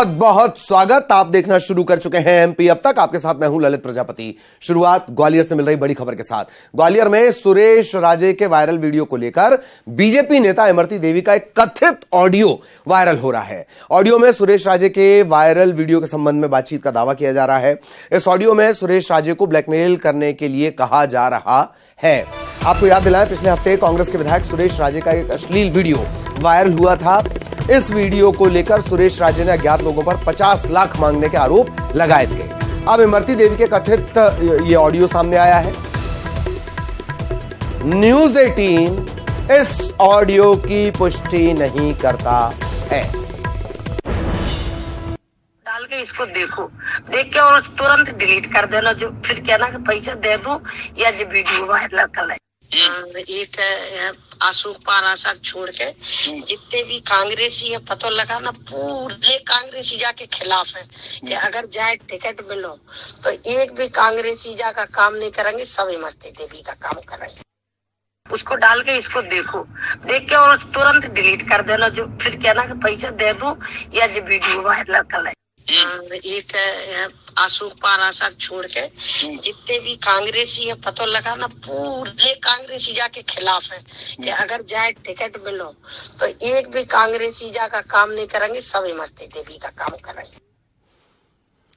बहुत बहुत स्वागत। आप देखना शुरू कर चुके हैं एमपी अब तक। आपके साथ मैं हूं ललित प्रजापति। शुरुआत ग्वालियर से मिल रही बड़ी खबर के साथ। ग्वालियर में सुरेश राजे के वायरल वीडियो को लेकर बीजेपी नेता इमरती देवी का एक कथित ऑडियो वायरल हो रहा है। ऑडियो में सुरेश राजे के वायरल वीडियो के संबंध में बातचीत का दावा किया जा रहा है। इस ऑडियो में सुरेश राजे को ब्लैकमेल करने के लिए कहा जा रहा है। आपको याद दिलाएं, पिछले हफ्ते कांग्रेस के विधायक सुरेश राजे का एक अश्लील वीडियो वायरल हुआ था। इस वीडियो को लेकर सुरेश राजे ने अज्ञात लोगों पर 50 लाख मांगने के आरोप लगाए थे। अब इमरती देवी के कथित ये ऑडियो सामने आया है। न्यूज़ 18 इस ऑडियो की पुष्टि नहीं करता है। डाल के इसको देखो, देख के और तुरंत डिलीट कर देना। जो फिर कहना कि पैसा दे दो या जो वीडियो वायरल कर। एक अशोक पाराशर छोड़ के जितने भी कांग्रेसी है पता लगाना, पूरे कांग्रेसी जाके खिलाफ है कि अगर जाए टिकट मिलो तो एक भी कांग्रेसी जा का काम नहीं करेंगे, सब इमरती देवी का काम करेंगे। उसको डाल के इसको देखो, देख के और तुरंत डिलीट कर देना। जो फिर कहना कि पैसा दे दो या जो वीडियो वायरल कर। एक अशोक पाराशर छोड़ के जितने भी कांग्रेसी है पता लगाना, पूरे कांग्रेसी जाके खिलाफ है कि अगर जाए टिकट मिलो तो एक भी कांग्रेसी जा का काम नहीं करेंगे, सब इमरती देवी का काम करेंगे।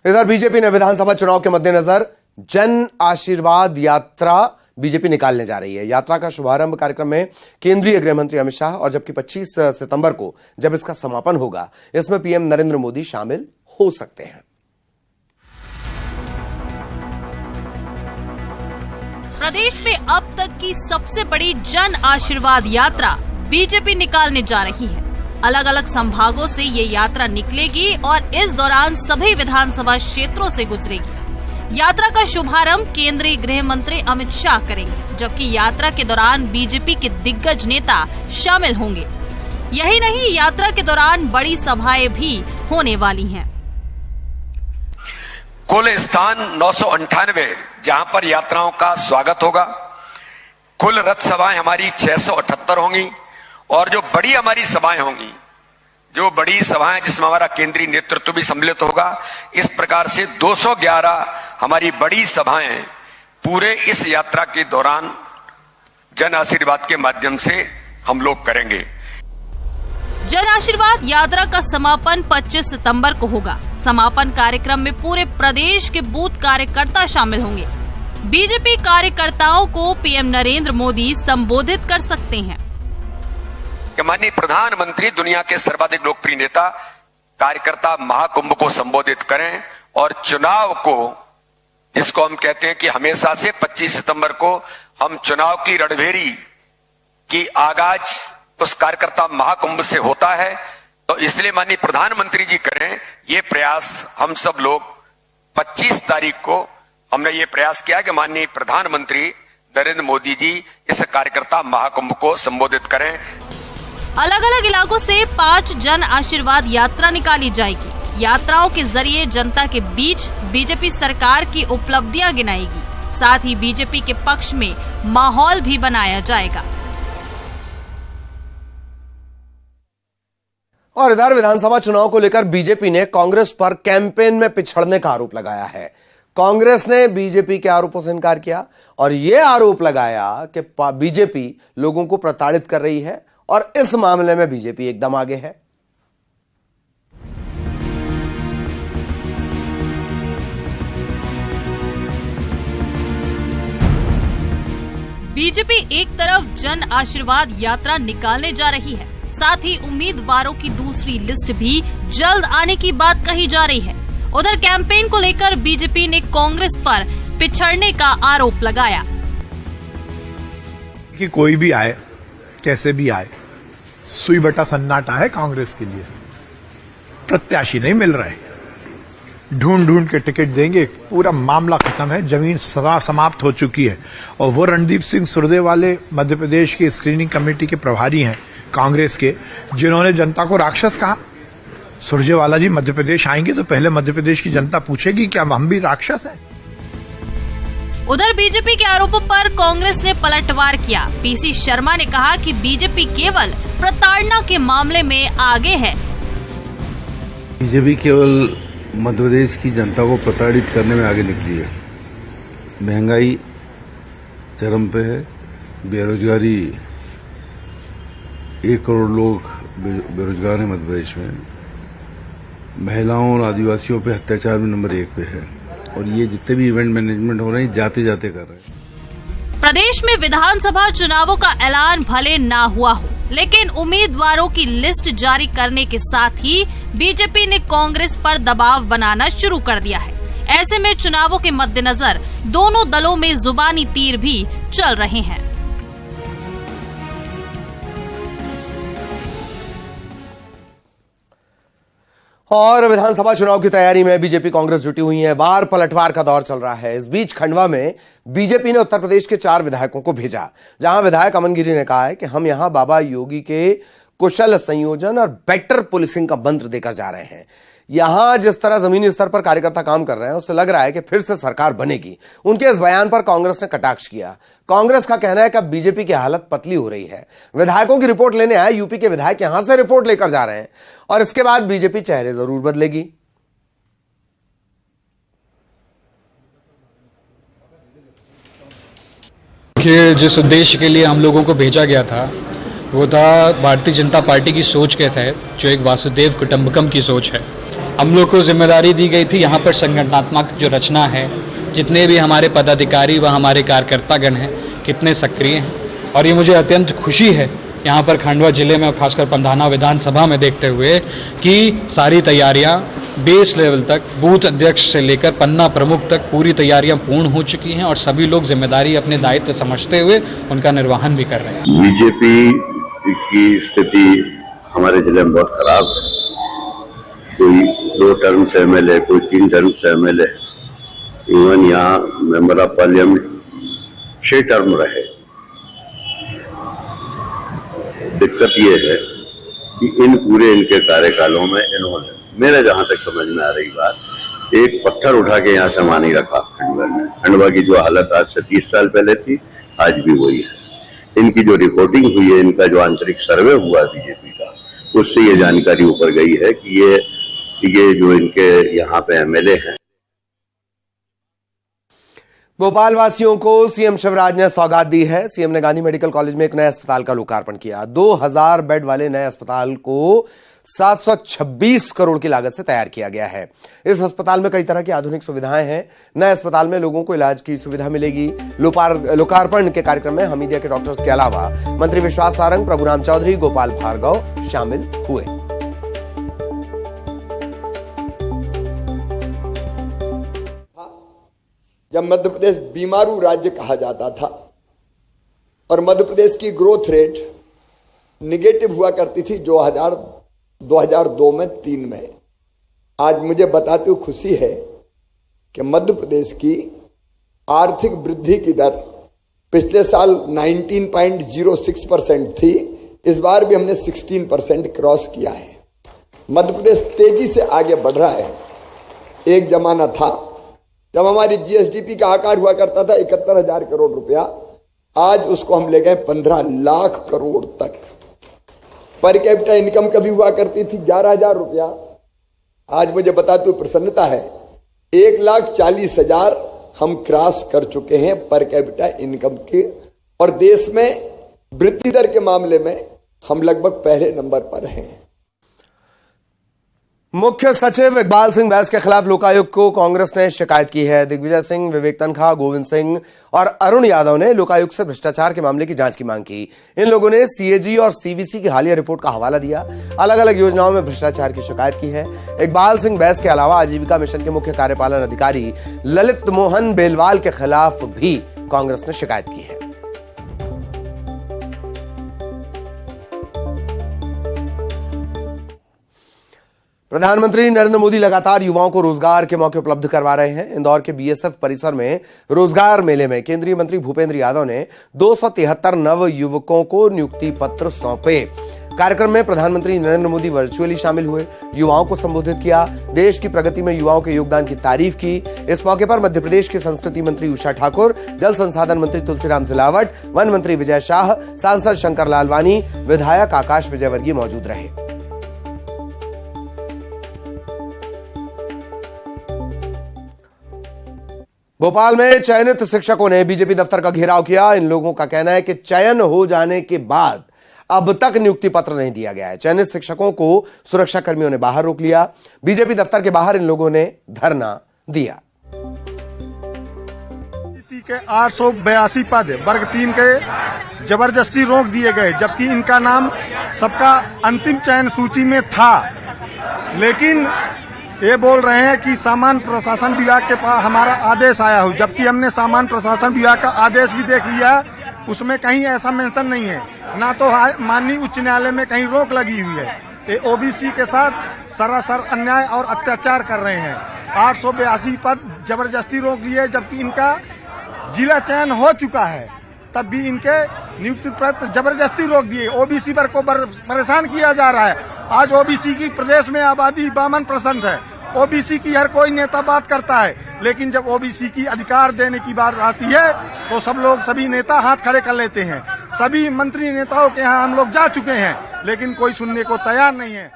इधर बीजेपी ने विधानसभा चुनाव के मद्देनजर जन आशीर्वाद यात्रा बीजेपी निकालने जा रही है। यात्रा का शुभारंभ कार्यक्रम में केंद्रीय गृह मंत्री अमित शाह और जबकि 25 सितंबर को जब इसका समापन होगा, इसमें पीएम नरेंद्र मोदी शामिल हो सकते हैं। प्रदेश में अब तक की सबसे बड़ी जन आशीर्वाद यात्रा बीजेपी निकालने जा रही है। अलग अलग संभागों से ये यात्रा निकलेगी और इस दौरान सभी विधानसभा क्षेत्रों से गुजरेगी। यात्रा का शुभारंभ केंद्रीय गृह मंत्री अमित शाह करेंगे, जबकि यात्रा के दौरान बीजेपी के दिग्गज नेता शामिल होंगे। यही नहीं, यात्रा के दौरान बड़ी सभाएं भी होने वाली हैं। कुल स्थान 998 जहां पर यात्राओं का स्वागत होगा। कुल रथ सभाएं हमारी 678 होंगी और जो बड़ी हमारी सभाएं होंगी, जो बड़ी सभाएं जिसमें हमारा केंद्रीय नेतृत्व भी सम्मिलित होगा, इस प्रकार से 211 हमारी बड़ी सभाएं पूरे इस यात्रा के दौरान जन आशीर्वाद के माध्यम से हम लोग करेंगे। जन आशीर्वाद यात्रा का समापन 25 सितंबर को होगा। समापन कार्यक्रम में पूरे प्रदेश के बूथ कार्यकर्ता शामिल होंगे। बीजेपी कार्यकर्ताओं को पीएम नरेंद्र मोदी संबोधित कर सकते हैं। माननीय प्रधानमंत्री दुनिया के सर्वाधिक लोकप्रिय नेता कार्यकर्ता महाकुंभ को संबोधित करें और चुनाव को, जिसको हम कहते हैं कि हमेशा से 25 सितंबर को हम चुनाव की रणभेरी की आगाज उस कार्यकर्ता महाकुंभ से होता है, तो इसलिए माननीय प्रधानमंत्री जी करें ये प्रयास। हम सब लोग 25 तारीख को हमने ये प्रयास किया कि माननीय प्रधानमंत्री नरेंद्र मोदी जी इस कार्यकर्ता महाकुंभ को संबोधित करें। अलग अलग इलाकों से 5 जन आशीर्वाद यात्रा निकाली जाएगी। यात्राओं के जरिए जनता के बीच बीजेपी सरकार की उपलब्धियां गिनाएगी। साथ ही बीजेपी के पक्ष में माहौल भी बनाया जाएगा। और इधर विधानसभा चुनाव को लेकर बीजेपी ने कांग्रेस पर कैंपेन में पिछड़ने का आरोप लगाया है। कांग्रेस ने बीजेपी के आरोपों से इनकार किया और यह आरोप लगाया कि बीजेपी लोगों को प्रताड़ित कर रही है और इस मामले में बीजेपी एकदम आगे है। बीजेपी एक तरफ जन आशीर्वाद यात्रा निकालने जा रही है, साथ ही उम्मीदवारों की दूसरी लिस्ट भी जल्द आने की बात कही जा रही है। उधर कैंपेन को लेकर बीजेपी ने कांग्रेस पर पिछड़ने का आरोप लगाया कि कोई भी आए, कैसे भी आए, सुई बटा सन्नाटा है कांग्रेस के लिए। प्रत्याशी नहीं मिल रहे, ढूंढ ढूंढ के टिकट देंगे, पूरा मामला खत्म है, जमीन सदा समाप्त हो चुकी है। और वो रणदीप सिंह सुरजेवाले मध्य प्रदेश के स्क्रीनिंग कमेटी के प्रभारी हैं कांग्रेस के, जिन्होंने जनता को राक्षस कहा। सुरजेवाला जी मध्य प्रदेश आएंगे तो पहले मध्य प्रदेश की जनता पूछेगी क्या हम भी राक्षस हैं? उधर बीजेपी के आरोपों पर कांग्रेस ने पलटवार किया। पीसी शर्मा ने कहा कि बीजेपी केवल प्रताड़ना के मामले में आगे है। बीजेपी केवल मध्य प्रदेश की जनता को प्रताड़ित करने में आगे निकली है। महंगाई चरम पे है, बेरोजगारी 1 करोड़ लोग बेरोजगार हैं मध्य प्रदेश में। महिलाओं और आदिवासियों पे अत्याचार में नंबर 1 पे है और ये जितने भी इवेंट मैनेजमेंट हो रहे हैं जाते जाते कर रहे हैं। प्रदेश में विधानसभा चुनावों का ऐलान भले ना हुआ हो, लेकिन उम्मीदवारों की लिस्ट जारी करने के साथ ही बीजेपी ने कांग्रेस पर दबाव बनाना शुरू कर दिया है। ऐसे में चुनावों के मद्देनजर दोनों दलों में जुबानी तीर भी चल रहे हैं। और विधानसभा चुनाव की तैयारी में बीजेपी कांग्रेस जुटी हुई है। वार पलटवार का दौर चल रहा है। इस बीच खंडवा में बीजेपी ने उत्तर प्रदेश के 4 विधायकों को भेजा, जहां विधायक अमन गिरी ने कहा है कि हम यहां बाबा योगी के कुशल संयोजन और बेटर पुलिसिंग का मंत्र देकर जा रहे हैं। यहां जिस तरह जमीनी स्तर पर कार्यकर्ता काम कर रहे हैं, उससे लग रहा है कि फिर से सरकार बनेगी। उनके इस बयान पर कांग्रेस ने कटाक्ष किया। कांग्रेस का कहना है कि अब बीजेपी की हालत पतली हो रही है। विधायकों की रिपोर्ट लेने आए यूपी के विधायक यहां से रिपोर्ट लेकर जा रहे हैं और इसके बाद बीजेपी चेहरे जरूर बदलेगी। कि जिस उद्देश्य के लिए हम लोगों को भेजा गया था वो था भारतीय जनता पार्टी की सोच के तहत, जो एक वासुदेव कुटुंबकम की सोच है। हम लोग को जिम्मेदारी दी गई थी यहाँ पर संगठनात्मक जो रचना है, जितने भी हमारे पदाधिकारी व हमारे कार्यकर्तागण हैं कितने सक्रिय हैं। और ये मुझे अत्यंत खुशी है यहाँ पर खंडवा जिले में और खासकर पंधाना विधानसभा में देखते हुए कि सारी तैयारियाँ बेस लेवल तक, बूथ अध्यक्ष से लेकर पन्ना प्रमुख तक पूरी तैयारियां पूर्ण हो चुकी हैं और सभी लोग जिम्मेदारी अपने दायित्व समझते हुए उनका निर्वहन भी कर रहे हैं। बीजेपी की स्थिति हमारे जिले में बहुत खराब है। कोई 2 टर्म से एमएलए, कोई 3 टर्म से एमएलए, इवन यहाँ मेंबर ऑफ पार्लियामेंट 6 टर्म रहे। दिक्कत ये है कि इन पूरे इनके कार्यकालों में इन्होंने, मेरे जहां तक समझ में आ रही बात, एक पत्थर उठा के यहाँ समा नहीं रखा खंडवा में। खंडवा की जो हालत आज से 30 साल पहले थी, आज भी वही है। इनकी जो रिपोर्टिंग हुई है, इनका जो आंतरिक सर्वे हुआ बीजेपी का, उससे ये जानकारी ऊपर गई है कि ये जो इनके यहाँ पे एमएलए हैं। भोपाल वासियों को सीएम शिवराज ने सौगात दी है। सीएम ने गांधी मेडिकल कॉलेज में एक नए अस्पताल का लोकार्पण किया। 2000 बेड वाले नए अस्पताल को 726 करोड़ की लागत से तैयार किया गया है। इस अस्पताल में कई तरह की आधुनिक सुविधाएं हैं। नए अस्पताल में लोगों को इलाज की सुविधा मिलेगी। लोकार्पण के कार्यक्रम में हमीदिया के डॉक्टर्स के अलावा मंत्री विश्वास सारंग, प्रभुराम चौधरी, गोपाल भार्गव शामिल हुए। जब मध्य प्रदेश बीमारू राज्य कहा जाता था और मध्य प्रदेश की ग्रोथ रेट निगेटिव हुआ करती थी 2002 में 3 में, आज मुझे बताते हुए खुशी है कि मध्य प्रदेश की आर्थिक वृद्धि की दर पिछले साल 19.06% थी। इस बार भी हमने 16% क्रॉस किया है। मध्य प्रदेश तेजी से आगे बढ़ रहा है। एक जमाना था जब हमारी जीएसडीपी का आकार हुआ करता था 71,000 करोड़ रुपया, आज उसको हम ले गए 15 लाख करोड़ तक। पर कैपिटा इनकम कभी हुआ करती थी 11,000 रुपया, आज मुझे बताते हुए प्रसन्नता है 1,40,000 हम क्रॉस कर चुके हैं पर कैपिटा इनकम के। और देश में वृद्धि दर के मामले में हम लगभग पहले नंबर पर हैं। मुख्य सचिव इकबाल सिंह बैस के खिलाफ लोकायुक्त को कांग्रेस ने शिकायत की है। दिग्विजय सिंह, विवेक तनखा, गोविंद सिंह और अरुण यादव ने लोकायुक्त से भ्रष्टाचार के मामले की जांच की मांग की। इन लोगों ने सीएजी और सीवीसी की हालिया रिपोर्ट का हवाला दिया। अलग अलग योजनाओं में भ्रष्टाचार की शिकायत की है। इकबाल सिंह बैस के अलावा आजीविका मिशन के मुख्य कार्यपालन अधिकारी ललित मोहन बेलवाल के खिलाफ भी कांग्रेस ने शिकायत की है। प्रधानमंत्री नरेंद्र मोदी लगातार युवाओं को रोजगार के मौके उपलब्ध करवा रहे हैं। इंदौर के बीएसएफ परिसर में रोजगार मेले में केंद्रीय मंत्री भूपेंद्र यादव ने 273 नव युवकों को नियुक्ति पत्र सौंपे। कार्यक्रम में प्रधानमंत्री नरेंद्र मोदी वर्चुअली शामिल हुए, युवाओं को संबोधित किया, देश की प्रगति में युवाओं के योगदान की तारीफ की। इस मौके पर मध्य प्रदेश की संस्कृति मंत्री उषा ठाकुर, जल संसाधन मंत्री तुलसीराम सिलावट, वन मंत्री विजय शाह, सांसद शंकर लालवानी, विधायक आकाश विजयवर्गीय मौजूद रहे। भोपाल में चयनित शिक्षकों ने बीजेपी दफ्तर का घेराव किया। इन लोगों का कहना है कि चयन हो जाने के बाद अब तक नियुक्ति पत्र नहीं दिया गया है। चयनित शिक्षकों को सुरक्षा कर्मियों ने बाहर रोक लिया। बीजेपी दफ्तर के बाहर इन लोगों ने धरना दिया। इसी के 882 पद वर्ग 3 के जबरदस्ती रोक दिए गए, जबकि इनका नाम सबका अंतिम चयन सूची में था। लेकिन ये बोल रहे हैं कि सामान्य प्रशासन विभाग के पास हमारा आदेश आया हो, जबकि हमने सामान्य प्रशासन विभाग का आदेश भी देख लिया, उसमें कहीं ऐसा मेंशन नहीं है, ना तो माननीय उच्च न्यायालय में कहीं रोक लगी हुई है। ये ओबीसी के साथ सरासर अन्याय और अत्याचार कर रहे हैं। 882 पद जबरदस्ती रोक लिए, जबकि इनका जिला चयन हो चुका है, तब भी इनके नियुक्ति पत्र जबरदस्ती रोक दिए। ओबीसी वर्ग को परेशान किया जा रहा है। आज ओबीसी की प्रदेश में आबादी 52% है। ओबीसी की हर कोई नेता बात करता है, लेकिन जब ओबीसी की अधिकार देने की बात आती है तो सभी नेता हाथ खड़े कर लेते हैं। सभी मंत्री नेताओं के यहाँ हम लोग जा चुके हैं, लेकिन कोई सुनने को तैयार नहीं है।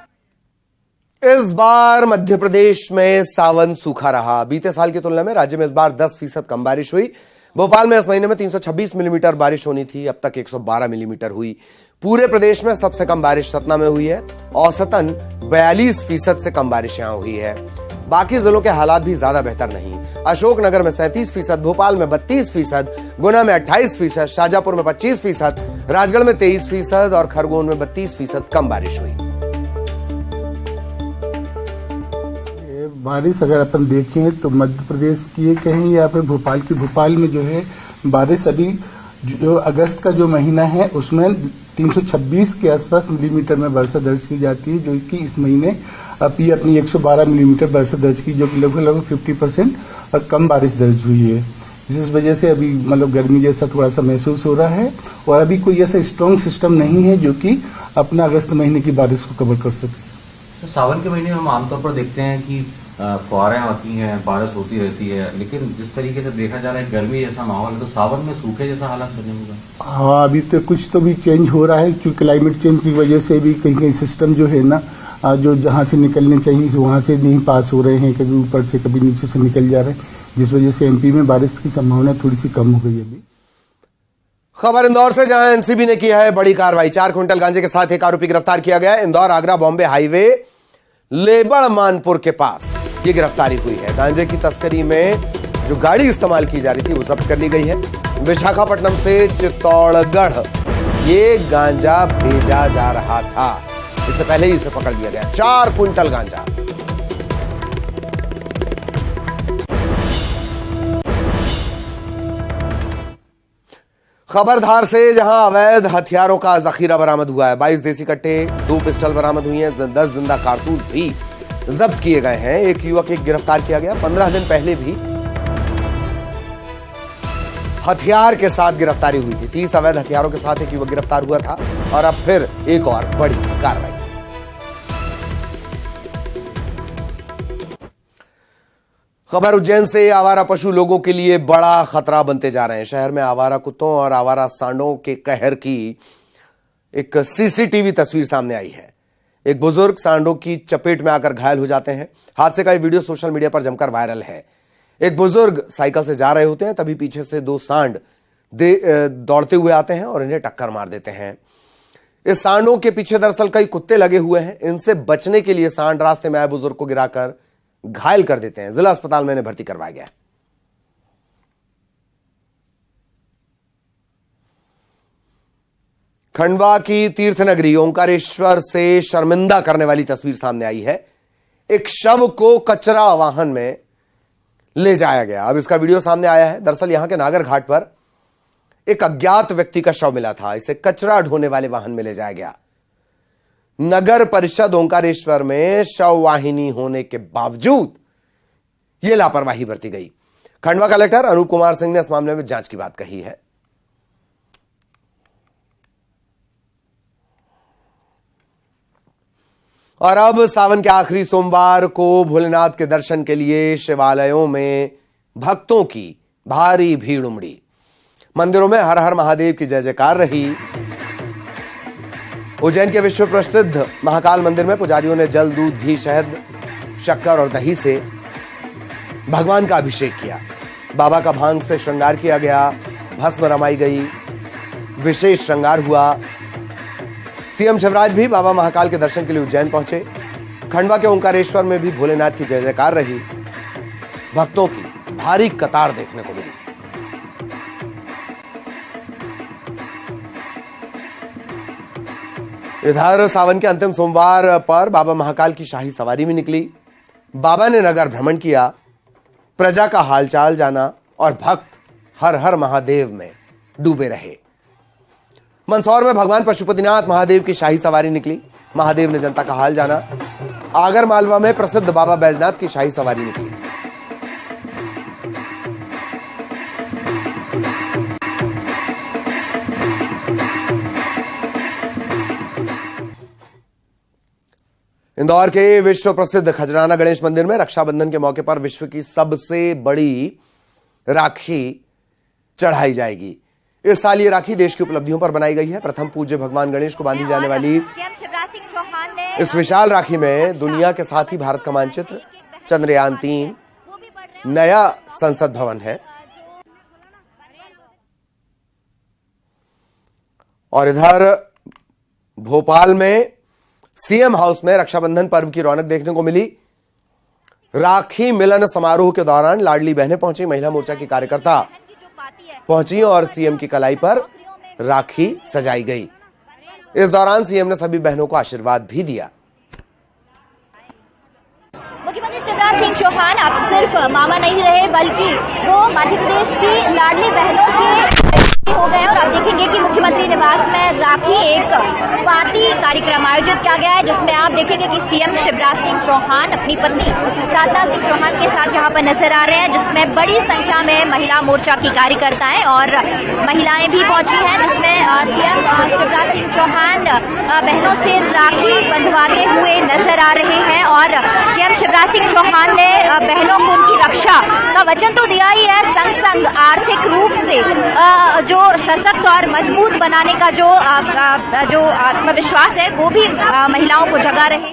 इस बार मध्य प्रदेश में सावन सूखा रहा। बीते साल की तुलना में राज्य में इस बार 10% कम बारिश हुई। भोपाल में इस महीने में 326 मिलीमीटर बारिश होनी थी, अब तक 112 मिलीमीटर हुई। पूरे प्रदेश में सबसे कम बारिश सतना में हुई है। औसतन 42% से कम बारिश यहां हुई है। बाकी जिलों के हालात भी ज्यादा बेहतर नहीं। अशोकनगर में 37%, भोपाल में 32%, गुना में 28%, शाजापुर में 25%, राजगढ़ में 23% और खरगोन में 32% कम बारिश हुई। बारिश अगर अपन देखें तो मध्य प्रदेश की कहें या फिर भोपाल में जो है बारिश अभी जो अगस्त का जो महीना है उसमें 326 के आसपास मिलीमीटर में वर्षा दर्ज की जाती है, जो कि इस महीने अभी अपनी 112 मिलीमीटर वर्षा दर्ज की, जो कि लगभग 50% कम बारिश दर्ज हुई है। जिस वजह से अभी मतलब गर्मी जैसा थोड़ा सा महसूस हो रहा है और अभी कोई ऐसा स्ट्रॉन्ग सिस्टम नहीं है जो कि अपना अगस्त महीने की बारिश को कवर कर सके। तो सावन के महीने में हम आमतौर पर देखते हैं कि फुहारें आती हैं, बारिश होती रहती है, लेकिन जिस तरीके से देखा जा रहा है गर्मी जैसा माहौल है, तो सावन में सूखे जैसा हालात बनने होगा। हाँ, अभी तो कुछ तो भी चेंज हो रहा है, क्योंकि क्लाइमेट चेंज की वजह से भी कहीं कहीं सिस्टम जो है ना, जो जहां से निकलने चाहिए वहां से नहीं पास हो रहे हैं, कभी ऊपर से कभी नीचे से निकल जा रहे हैं, जिस वजह से एमपी में बारिश की संभावना थोड़ी सी कम हो गई अभी। खबर इंदौर से, जहां एनसीबी ने किया है बड़ी कार्रवाई। 4 क्विंटल गांजे के साथ एक आरोपी गिरफ्तार किया गया। इंदौर आगरा बॉम्बे हाईवे लेबड़ मानपुर के पास ये गिरफ्तारी हुई है। गांजे की तस्करी में जो गाड़ी इस्तेमाल की जा रही थी वो जब्त कर ली गई है। विशाखापट्टनम से चित्तौड़गढ़ ये गांजा भेजा जा रहा था, इससे पहले ही इसे पकड़ लिया गया। 4 क्विंटल गांजा। खबरधार से, जहां अवैध हथियारों का जखीरा बरामद हुआ है। 22 देसी कट्टे, 2 पिस्टल बरामद हुई हैं, 10 जिंदा कारतूस भी जब्त किए गए हैं। एक युवक गिरफ्तार किया गया। 15 दिन पहले भी हथियार के साथ गिरफ्तारी हुई थी। 30 अवैध हथियारों के साथ एक युवक गिरफ्तार हुआ था और अब फिर एक और बड़ी कार्रवाई। खबर उज्जैन से, आवारा पशु लोगों के लिए बड़ा खतरा बनते जा रहे हैं। शहर में आवारा कुत्तों और आवारा सांडों के कहर की एक सीसीटीवी तस्वीर सामने आई है। एक बुजुर्ग सांडों की चपेट में आकर घायल हो जाते हैं। हादसे का ये वीडियो सोशल मीडिया पर जमकर वायरल है। एक बुजुर्ग साइकिल से जा रहे होते हैं, तभी पीछे से 2 सांड दौड़ते हुए आते हैं और इन्हें टक्कर मार देते हैं। इस सांडों के पीछे दरअसल कई कुत्ते लगे हुए हैं। इनसे बचने के लिए सांड रास्ते में आए बुजुर्ग को गिराकर घायल कर देते हैं। जिला अस्पताल में इन्हें भर्ती करवाया गया। खंडवा की तीर्थ नगरी ओंकारेश्वर से शर्मिंदा करने वाली तस्वीर सामने आई है। एक शव को कचरा वाहन में ले जाया गया। अब इसका वीडियो सामने आया है। दरअसल यहां के नागर घाट पर एक अज्ञात व्यक्ति का शव मिला था। इसे कचरा ढोने वाले वाहन में ले जाया गया। नगर परिषद ओंकारेश्वर में शव वाहिनी होने के बावजूद यह लापरवाही बरती गई। खंडवा कलेक्टर अनूप कुमार सिंह ने इस मामले में जांच की बात कही है। और अब सावन के आखिरी सोमवार को भोलेनाथ के दर्शन के लिए शिवालयों में भक्तों की भारी भीड़ उमड़ी। मंदिरों में हर हर महादेव की जय जयकार रही। उज्जैन के विश्व प्रसिद्ध महाकाल मंदिर में पुजारियों ने जल, दूध, घी, शहद, शक्कर और दही से भगवान का अभिषेक किया। बाबा का भांग से श्रृंगार किया गया, भस्म रमाई गई, विशेष श्रृंगार हुआ। सीएम शिवराज भी बाबा महाकाल के दर्शन के लिए उज्जैन पहुंचे। खंडवा के ओंकारेश्वर में भी भोलेनाथ की जय जयकार रही। भक्तों की भारी कतार देखने को मिली। इधर सावन के अंतिम सोमवार पर बाबा महाकाल की शाही सवारी में निकली। बाबा ने नगर भ्रमण किया, प्रजा का हालचाल जाना और भक्त हर हर महादेव में डूबे रहे। मंदसौर में भगवान पशुपतिनाथ महादेव की शाही सवारी निकली। महादेव ने जनता का हाल जाना। आगर मालवा में प्रसिद्ध बाबा बैजनाथ की शाही सवारी निकली। इंदौर के विश्व प्रसिद्ध खजराना गणेश मंदिर में रक्षाबंधन के मौके पर विश्व की सबसे बड़ी राखी चढ़ाई जाएगी। इस साल ये राखी देश की उपलब्धियों पर बनाई गई है। प्रथम पूज्य भगवान गणेश को बांधी जाने वाली इस विशाल राखी में दुनिया के साथ ही भारत का मानचित्र, चंद्रयान 3, नया संसद भवन है। और इधर भोपाल में सीएम हाउस में रक्षाबंधन पर्व की रौनक देखने को मिली। राखी मिलन समारोह के दौरान लाडली बहनें पहुंची। महिला मोर्चा की कार्यकर्ता पहुंची और सीएम की कलाई पर राखी सजाई गई। इस दौरान सीएम ने सभी बहनों को आशीर्वाद भी दिया। मुख्यमंत्री शिवराज सिंह चौहान अब सिर्फ मामा नहीं रहे, बल्कि वो मध्य प्रदेश की लाडली बहनों के हो गए। और अब देखेंगे कि मुख्यमंत्री निवास में राखी एक पार्टी कार्यक्रम आयोजित किया गया है, जिसमें आप देखेंगे कि सीएम शिवराज सिंह चौहान अपनी पत्नी साधना सिंह चौहान के साथ यहां पर नजर आ रहे हैं, जिसमें बड़ी संख्या में महिला मोर्चा की कार्यकर्ताएं और महिलाएं भी पहुंची हैं, जिसमें सीएम शिवराज सिंह चौहान बहनों से राखी बंधवाते हुए नजर आ रहे हैं। और सीएम शिवराज सिंह चौहान ने बहनों को उनकी रक्षा का वचन तो दिया ही है, संग संग आर्थिक रूप से जो सशक्त और मजबूत बनाने का जो आत्मविश्वास है वो भी महिलाओं को जगा रहे।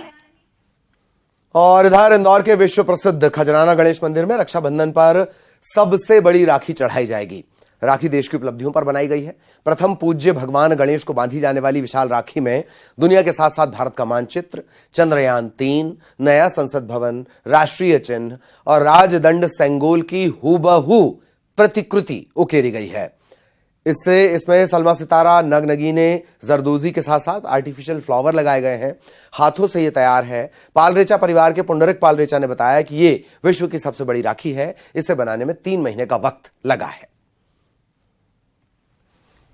और इधर इंदौर के विश्व प्रसिद्ध खजराना गणेश मंदिर में रक्षाबंधन पर सबसे बड़ी राखी चढ़ाई जाएगी। राखी देश की उपलब्धियों पर बनाई गई है। प्रथम पूज्य भगवान गणेश को बांधी जाने वाली विशाल राखी में दुनिया के साथ साथ भारत का मानचित्र, चंद्रयान 3, नया संसद भवन, राष्ट्रीय चिन्ह और राजदंड सेंगोल की हूबहू प्रतिकृति उकेरी गई है। इसमें सलमा सितारा, नगनगीने, जरदोजी के साथ साथ आर्टिफिशियल फ्लावर लगाए गए हैं। हाथों से ये तैयार है। पालरेचा परिवार के पुंडरिक पालरेचा ने बताया कि ये विश्व की सबसे बड़ी राखी है। इसे बनाने में 3 महीने का वक्त लगा है।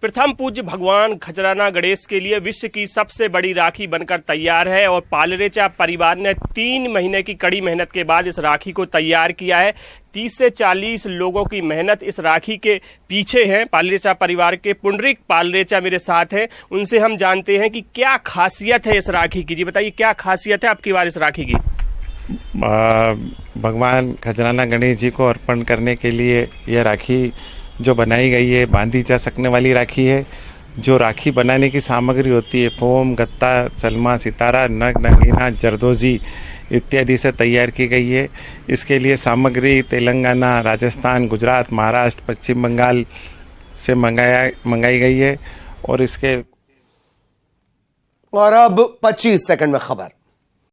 प्रथम पूज्य भगवान खजराना गणेश के लिए विश्व की सबसे बड़ी राखी बनकर तैयार है और पालरेचा परिवार ने 3 महीने की कड़ी मेहनत के बाद इस राखी को तैयार किया है। 30 से 40 लोगों की मेहनत इस राखी के पीछे है। पालरेचा परिवार के पुंडरिक पालरेचा मेरे साथ हैं, उनसे हम जानते हैं कि क्या खासियत है इस राखी की। जी बताइए, क्या खासियत है आपकी बार इस राखी की? भगवान खजराना गणेश जी को अर्पण करने के लिए यह राखी जो बनाई गई है, बांधी जा सकने वाली राखी है। जो राखी बनाने की सामग्री होती है, फोम, गत्ता, सलमा सितारा, नग, नगीना, जरदोजी इत्यादि से तैयार की गई है। इसके लिए सामग्री तेलंगाना, राजस्थान, गुजरात, महाराष्ट्र, पश्चिम बंगाल से मंगाई गई है। और इसके और अब 25 सेकंड में खबर।